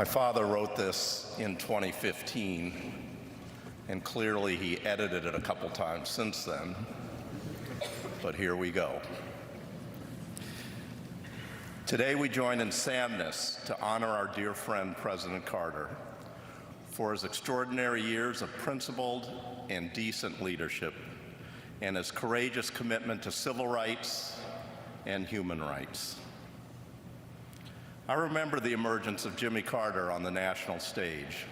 My father wrote this in 2015, and clearly he edited it a couple times since then, but here we go. Today we join in sadness to honor our dear friend, President Carter, for his extraordinary years of principled and decent leadership and his courageous commitment to civil rights and human rights. I remember the emergence of Jimmy Carter on the national stage,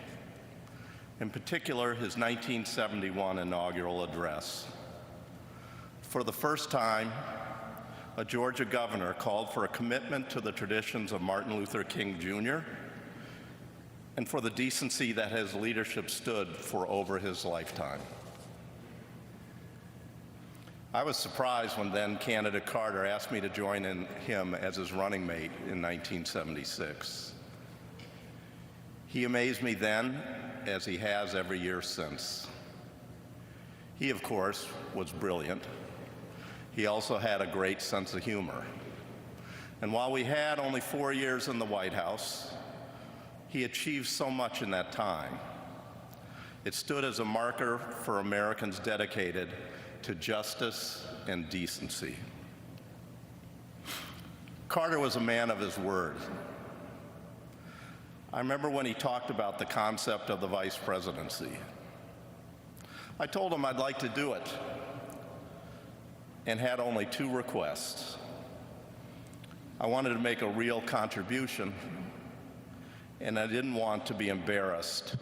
in particular his 1971 inaugural address. For the first time, a Georgia governor called for a commitment to the traditions of Martin Luther King Jr. and for the decency that his leadership stood for over his lifetime. I was surprised when then candidate Carter asked me to join in him as his running mate in 1976. He amazed me then, as he has every year since. He, of course, was brilliant. He also had a great sense of humor. And while we had only 4 years in the White House, he achieved so much in that time. It stood as a marker for Americans dedicated to justice and decency. Carter was a man of his word. I remember when he talked about the concept of the vice presidency. I told him I'd like to do it and had only 2 requests. I wanted to make a real contribution, and I didn't want to be embarrassed,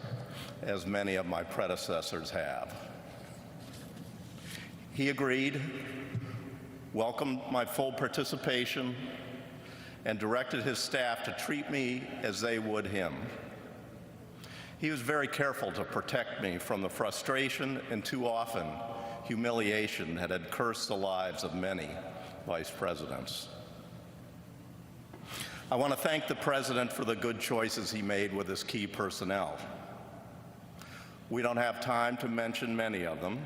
as many of my predecessors have. He agreed, welcomed my full participation, and directed his staff to treat me as they would him. He was very careful to protect me from the frustration and too often humiliation that had cursed the lives of many vice presidents. I want to thank the President for the good choices he made with his key personnel. We don't have time to mention many of them,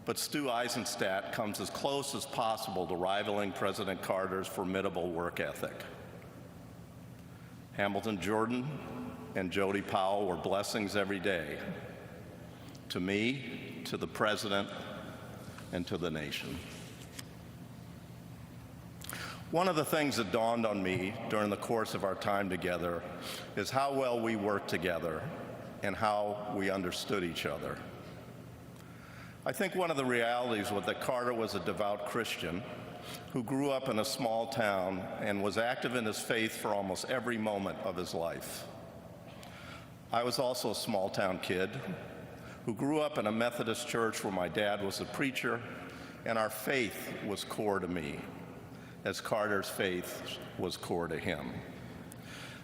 but Stu Eisenstadt comes as close as possible to rivaling President Carter's formidable work ethic. Hamilton Jordan and Jody Powell were blessings every day, to me, to the President, and to the nation. One of the things that dawned on me during the course of our time together is how well we worked together and how we understood each other. I think one of the realities was that Carter was a devout Christian who grew up in a small town and was active in his faith for almost every moment of his life. I was also a small-town kid who grew up in a Methodist church where my dad was a preacher, and our faith was core to me, as Carter's faith was core to him.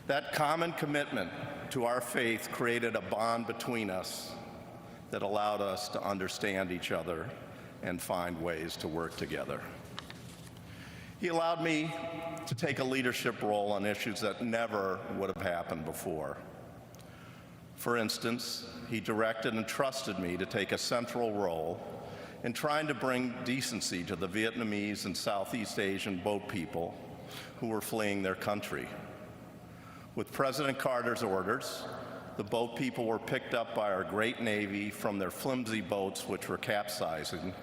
That common commitment to our faith created a bond between us that allowed us to understand each other and find ways to work together. He allowed me to take a leadership role on issues that never would have happened before. For instance, he directed and trusted me to take a central role in trying to bring decency to the Vietnamese and Southeast Asian boat people who were fleeing their country. With President Carter's orders, the boat people were picked up by our great Navy from their flimsy boats, which were capsizing,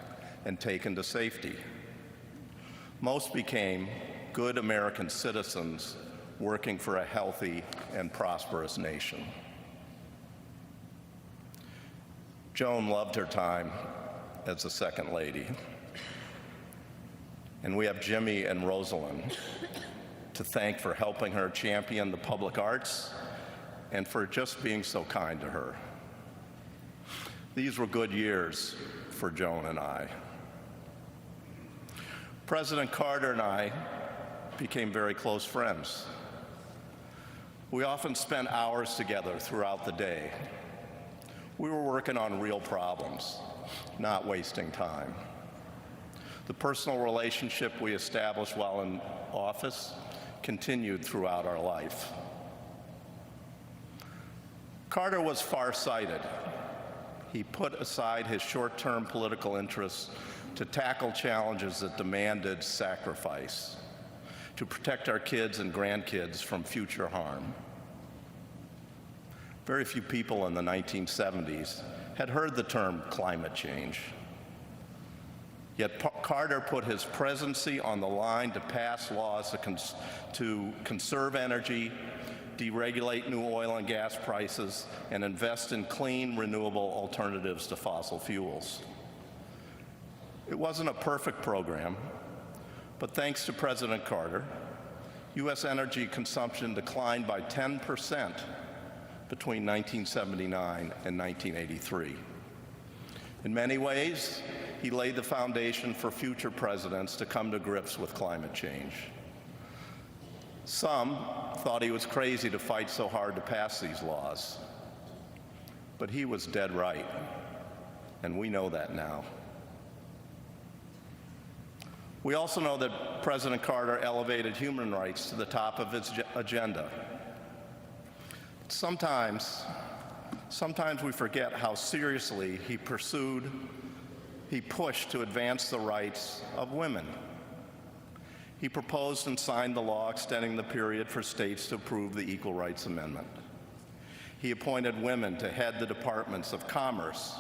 and taken to safety. Most became good American citizens working for a healthy and prosperous nation. Joan loved her time as the Second Lady, and we have Jimmy and Rosalind to thank for helping her champion the public arts and for just being so kind to her. These were good years for Joan and I. President Carter and I became very close friends. We often spent hours together throughout the day. We were working on real problems, not wasting time. The personal relationship we established while in office continued throughout our life. Carter was far-sighted. He put aside his short-term political interests to tackle challenges that demanded sacrifice, to protect our kids and grandkids from future harm. Very few people in the 1970s had heard the term climate change. Yet Carter put his presidency on the line to pass laws to conserve energy, deregulate new oil and gas prices, and invest in clean, renewable alternatives to fossil fuels. It wasn't a perfect program, but thanks to President Carter, U.S. energy consumption declined by 10% between 1979 and 1983. In many ways, he laid the foundation for future presidents to come to grips with climate change. Some thought he was crazy to fight so hard to pass these laws, but he was dead right, and we know that now. We also know that President Carter elevated human rights to the top of his agenda. Sometimes we forget how seriously he pushed to advance the rights of women. He proposed and signed the law extending the period for states to approve the Equal Rights Amendment. He appointed women to head the departments of Commerce,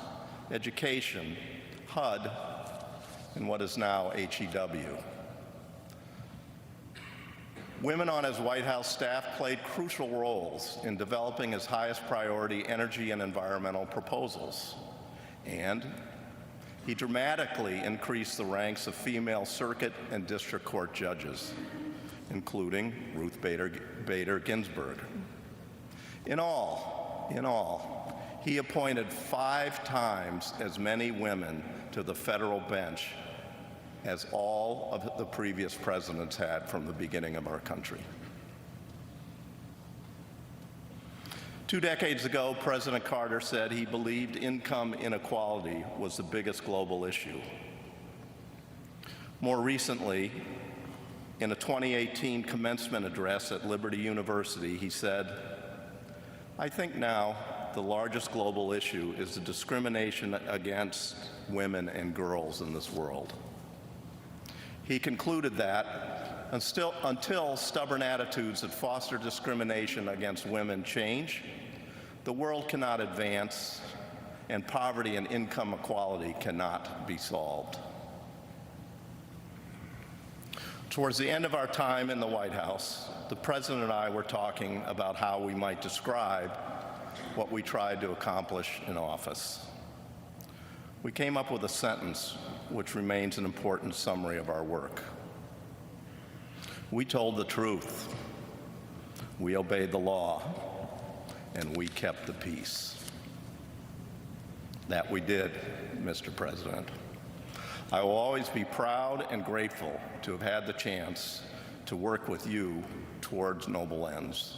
Education, HUD, and what is now HEW. Women on his White House staff played crucial roles in developing his highest priority energy and environmental proposals. And he dramatically increased the ranks of female circuit and district court judges, including Ruth Bader Ginsburg. In all, he appointed 5 times as many women to the federal bench as all of the previous presidents had from the beginning of our country. 2 decades ago, President Carter said he believed income inequality was the biggest global issue. More recently, in a 2018 commencement address at Liberty University, he said, "I think now the largest global issue is the discrimination against women and girls in this world." He concluded that until stubborn attitudes that foster discrimination against women change, the world cannot advance and poverty and income equality cannot be solved. Towards the end of our time in the White House, the President and I were talking about how we might describe what we tried to accomplish in office. We came up with a sentence which remains an important summary of our work. We told the truth, we obeyed the law, and we kept the peace. That we did, Mr. President. I will always be proud and grateful to have had the chance to work with you towards noble ends.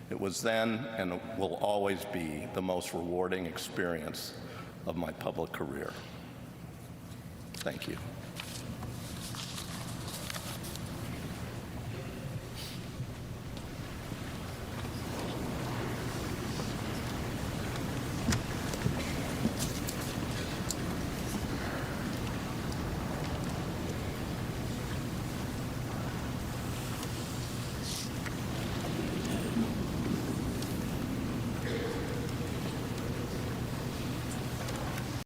It was then and will always be the most rewarding experience of my public career. Thank you.